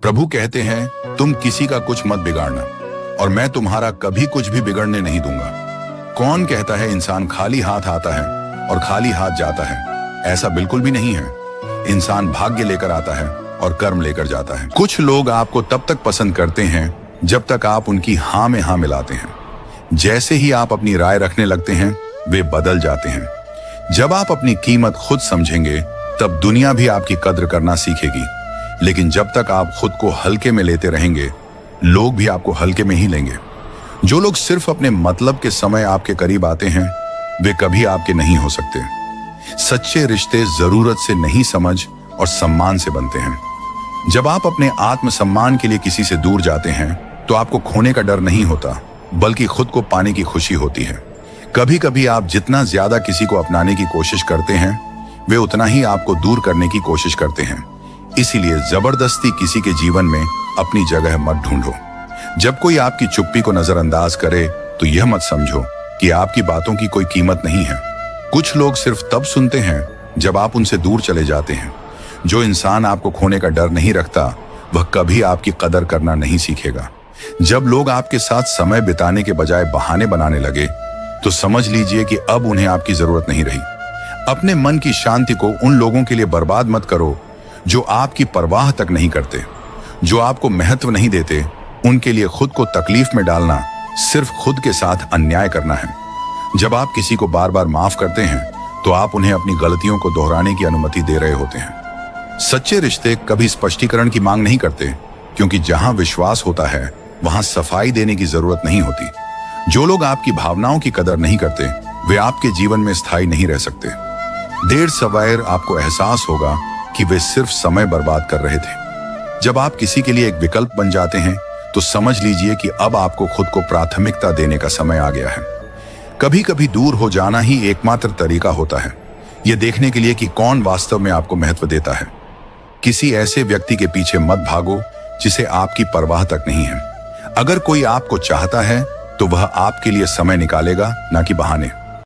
प्रभु कहते हैं, तुम किसी का कुछ मत बिगाड़ना और मैं तुम्हारा कभी कुछ भी बिगड़ने नहीं दूंगा। कौन कहता है इंसान खाली हाथ आता है और खाली हाथ जाता है? ऐसा बिल्कुल भी नहीं है। इंसान भाग्य लेकर आता है और कर्म लेकर जाता है। कुछ लोग आपको तब तक पसंद करते हैं जब तक आप उनकी हाँ में हाँ मिलाते हैं। जैसे ही आप अपनी राय रखने लगते हैं, वे बदल जाते हैं। जब आप अपनी कीमत खुद समझेंगे, तब दुनिया भी आपकी कद्र करना सीखेगी। लेकिन जब तक आप खुद को हल्के में लेते रहेंगे, लोग भी आपको हल्के में ही लेंगे। जो लोग सिर्फ अपने मतलब के समय आपके करीब आते हैं, वे कभी आपके नहीं हो सकते। सच्चे रिश्ते जरूरत से नहीं, समझ और सम्मान से बनते हैं। जब आप अपने आत्मसम्मान के लिए किसी से दूर जाते हैं, तो आपको खोने का डर नहीं होता, बल्कि खुद को पाने की खुशी होती है। कभी कभी आप जितना ज्यादा किसी को अपनाने की कोशिश करते हैं, वे उतना ही आपको दूर करने की कोशिश करते हैं। इसीलिए जबरदस्ती किसी के जीवन में अपनी जगह मत ढूंढो। जब कोई आपकी चुप्पी को नजरअंदाज करे, तो यह मत समझो कि आपकी बातों की कोई कीमत नहीं है। कुछ लोग सिर्फ तब सुनते हैं जब आप उनसे दूर चले जाते हैं। जो इंसान आपको खोने का डर नहीं रखता, वह कभी आपकी कदर करना नहीं सीखेगा। जब लोग आपके साथ समय बिताने के बजाय बहाने बनाने लगे, तो समझ लीजिए कि अब उन्हें आपकी जरूरत नहीं रही। अपने मन की शांति को उन लोगों के लिए बर्बाद मत करो जो आपकी परवाह तक नहीं करते, जो आपको महत्व नहीं देते। उनके लिए खुद को तकलीफ में डालना सिर्फ खुद के साथ अन्याय करना है। जब आप किसी को बार बार माफ करते हैं, तो आप उन्हें अपनी गलतियों को दोहराने की अनुमति दे रहे होते हैं। सच्चे रिश्ते कभी स्पष्टीकरण की मांग नहीं करते, क्योंकि जहां विश्वास होता है, वहां सफाई देने की जरूरत नहीं होती। जो लोग आपकी भावनाओं की कदर नहीं करते, वे आपके जीवन में स्थायी नहीं रह सकते। देर सवेर आपको एहसास होगा कि वे सिर्फ समय बर्बाद कर रहे थे। जब आप किसी के लिए एक विकल्प बन जाते हैं, तो समझ लीजिए कि अब आपको खुद को प्राथमिकता देने का समय आ गया है। कभी कभी दूर हो जाना ही एकमात्र तरीका होता है, यह देखने के लिए कि कौन वास्तव में आपको महत्व देता है। किसी ऐसे व्यक्ति के पीछे मत भागो जिसे आपकी परवाह तक नहीं है। अगर कोई आपको चाहता है, तो वह आपके लिए समय निकालेगा, ना कि बहाने।